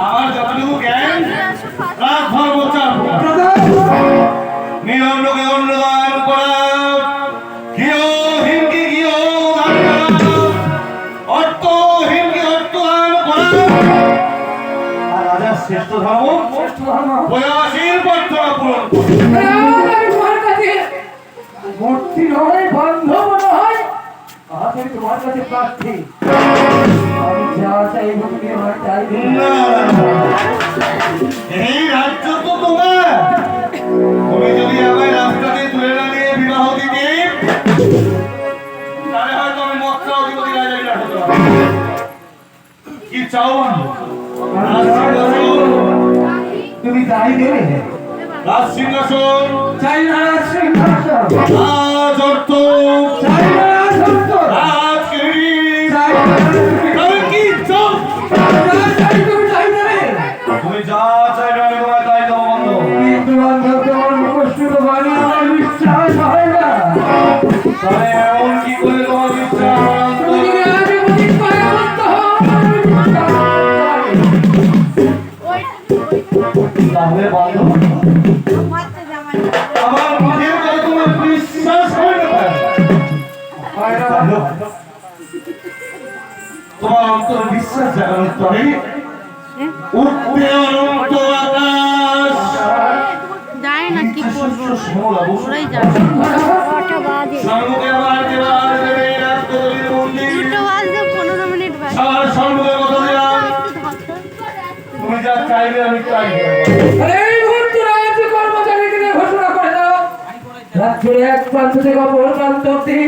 আমার যতটুকু জ্ঞান নিয়ম লোকে অনুদান করা গৃহহীনকে গৃহদান করা অর্থহীনকে অর্থদান করা আর রাজার শ্রেষ্ঠ ধর্ম বয়সীর প্রার্থনা পূরণ মূর্তি নয় বান্ধব নয় আমি তোমার কাছে প্রার্থী আমি যা চাইব তুমি আমার চাইবে এই রাজ্য তো তোমার তুমি যদি আমায় রাস্তাতে তুলে না নিয়ে বিবাহ দিতে তাহলে হয়তো আমি মক্কা অধিপতি রাজা বিরাট হতে পারি কি চাও তুমি তাই দেবে রাজ সিংহাসন চাই না রাজ সিংহাসন রাজ অর্থ চাই না রাজ অর্থ রাজ কিরি চাই না রাজ কিরি। তবে কি চাও যা চাই তুমি তাই দেবে তুমি যা চাইবে আমি তোমায় তাই দেবো বন্ধু কিন্তু বান্ধব তোমার মুখস্থিত বাণী আমার বিশ্বাস হয় না তাহলে এমন কি করে তোমার বিশ্বাস তুমি যদি আগে বুঝি পায় আমার তো তাহলে বন্ধু আমার মুখের কথা তোমার বিশ্বাস হয় না তোমার অন্তর বিশ্বাস জাগানোর তরে উঠবে অনন্ত আকাশ যায় না কি করবো শ্যামলা বসু ওরাই যাবে সম্মুখে আমার দেওয়াল দেবে রাজকদলীর মন্দির 15 মিনিট বাকি সবার সম্মুখে কথা দিলাম তুমি যা চাইবে আমি তাই দেবো এই মুহূর্তে রাজ্য কর্মচারীকে নিয়ে ঘোষণা করে দাও রাজ্যের এক প্রান্ত থেকে অপর প্রান্ত অব্দি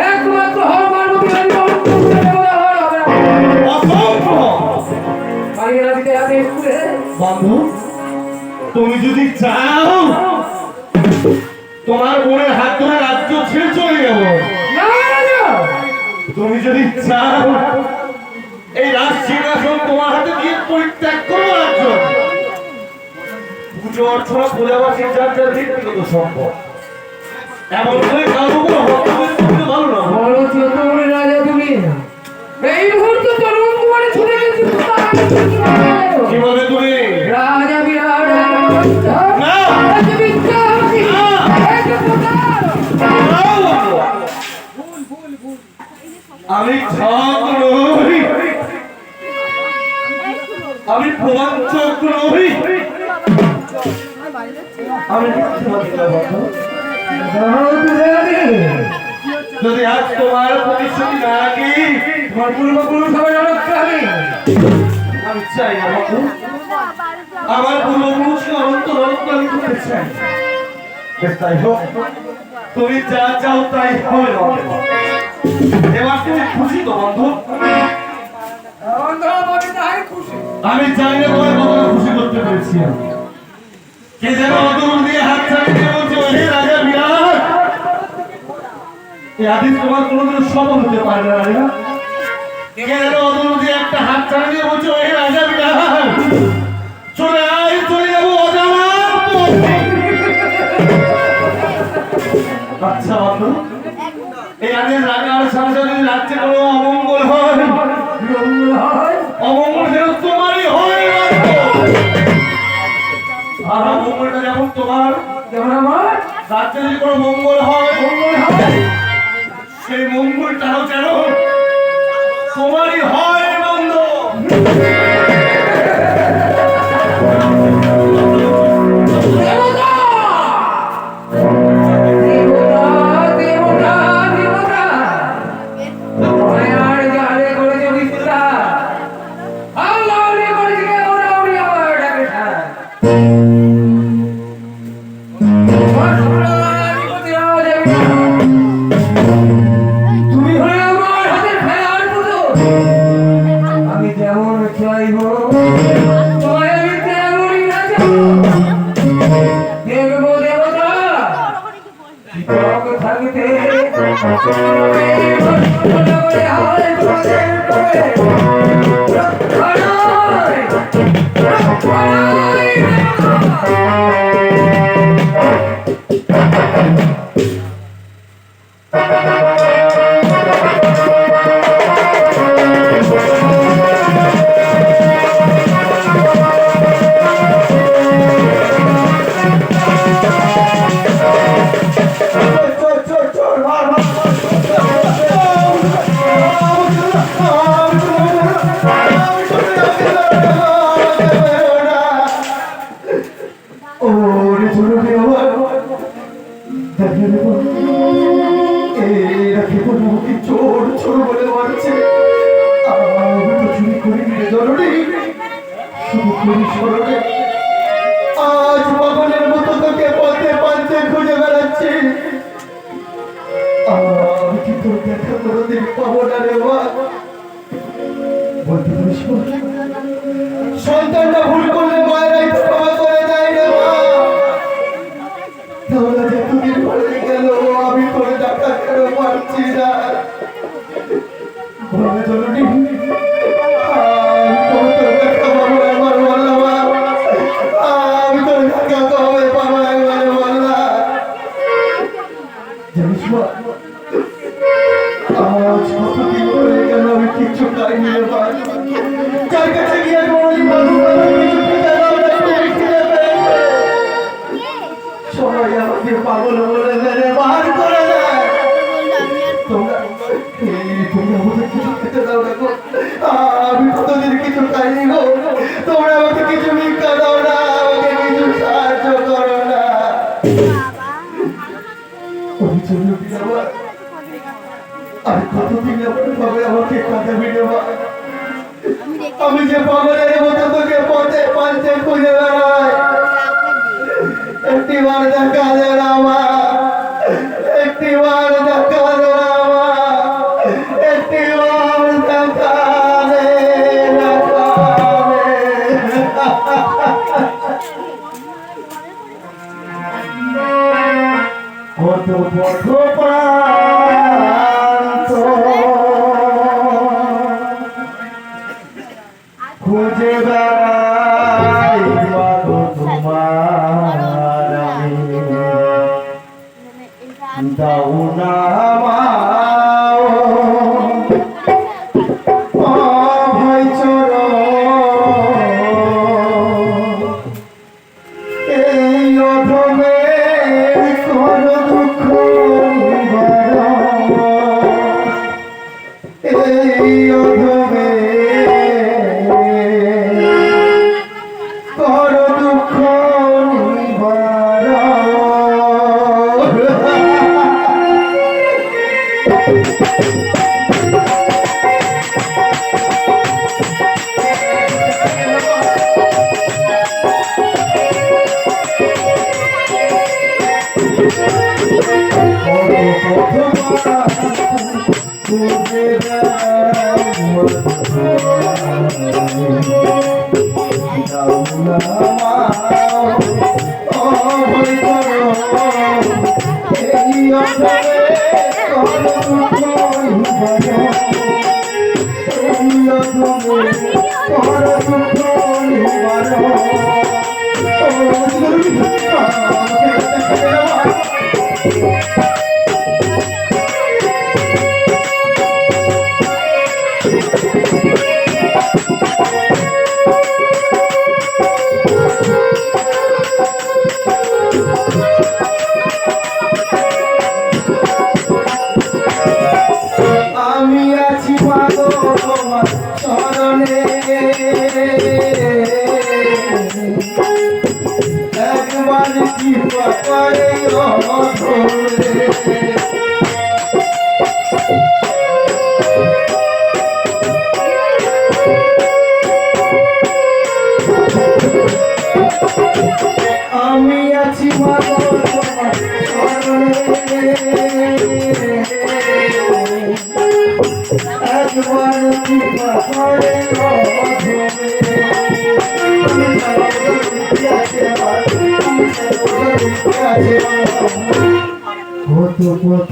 একমাত্র হরমার বিহারী বলা হবে অসম্ভব মারিয়া দিতে আদেশ করে বন্ধু তুমি যদি চাও তোমার বোনের হাত ধরে রাজ্য ছেড়ে চলে যাব না রাজা তুমি যদি চাও এই রাজ সিংহাসন তোমার হাতে দিয়ে পরিত্যাগ করো রাজ্য পুজো অর্চনা পূজাবাসী যার যার ব্যক্তিগত সম্পদ এমন করে কারো কোনো হস্তক্ষেপ করতে ভালো না বড় চতুর রাজা তুমি এই মুহূর্তে তরুণ কুমারে ছুটে গেছে কিভাবে তুমি রাজা বিহার না রাজা বিদ্যাপতি এক প্রকার আমি ঠক নই আমি প্রমাণচক নই আমি মিথ্যাবাদী না বন্ধু। যদি আজ তোমার প্রতিশ্রুতি না রাখি তোমার পূর্বপুরুষ হবে জনপ্রাণী আমি চাই না বন্ধু আমার পূর্বপুরুষকে অনন্ত রণপ্রাণী করতে চাই বেশ তাই হোক তুমি যা চাও তাই হবে বন্ধু। এবার তুমি খুশি তো বন্ধু আমি চাই না তোমার কতটা খুশি করতে পেরেছি আমি। কে যেন অদূর দিয়ে হাত চালিয়ে বলছে ওহে রাজা বিরাট এই আদিত তোমার কোনোদিন সফল হতে পারবে না রাজা কে যেন অদূর দিয়ে একটা হাত চালিয়ে বলছে ওহে রাজা বিরাট চলে আয় চলে যাবো অজানার পথে। আচ্ছা বন্ধু এই আদিত রাজার সাথে যদি রাজ্যে কোনো অমঙ্গল হয় অমঙ্গল যেন তোমারই হয় আর অমঙ্গলটা যেমন তোমার যেমন আমার রাজ্যে যদি কোনো মঙ্গল হয় সেই মঙ্গলটাও যেন তোমারই হয় বন্ধু আমি যেমন চাইব তোমায় আমি তেমনই দেখবো দেবতা থাকিতে হায় আজ পাগলের মতো তোকে পথে পান্তে খুঁজে বেড়াচ্ছি। আমি কি তোর দেখা কোনোদিন পাবো না রে মা? বলতে পারিস সন্তানটা ভুল করলে মায়েরাই তো ক্ষমা করে দেয় রে মা। তাহলে যতদিন হয়ে গেল আমি তোর দেখা কেন পারছি না? বলে জননী আজ কতদিন হয়ে গেল আমি কিচ্ছু খাইনি রে মা। যার কাছে গিয়ে বলি সবাই আমাকে পাগল বলে মেরে বার করে দেয়। তোমরা আমাকে কিছু খেতে দাও না গো। আমি কতদিন কিছু খাইনি গো। তোমরা আমাকে কিছু ভিক্ষা দাও না, আমাকে কিছু সাহায্য করো না। আর কতদিন এমন ভাবে আমাকে কাঁদাবি রে মা? আমি যে পাগলের মতো তোকে পথে পান্তে খুঁজে বেড়াই, একটিবার দেখা দে না মা, একটিবার দেখা দে না মা, একটিবার দেখা দে, দেখা দে। কত পথ খুঁজে বেড়াই মাগো তোমার দাও না ভয় চলো এই অধমে কর দুঃখ এই অধমে কর দুঃখ আমি আছি মাগো তোমার শরণে, একবার কি পারে আমি আছি মাগো তোমার শরণে, একবার কি পারে কত কত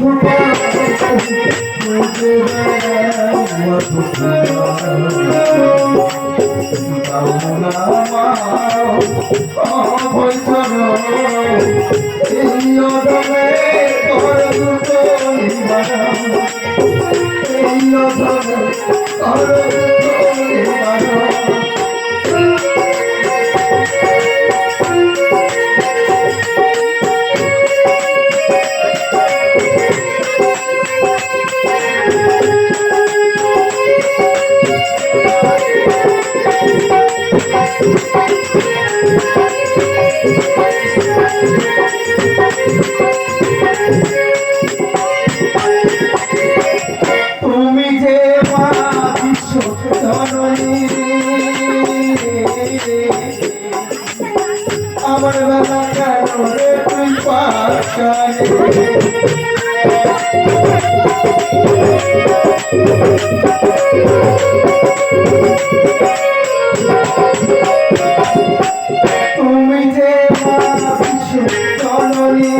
তুমি যে মা বিশ্ব জননী, আমার বেলা কেন রে তুই পাশানে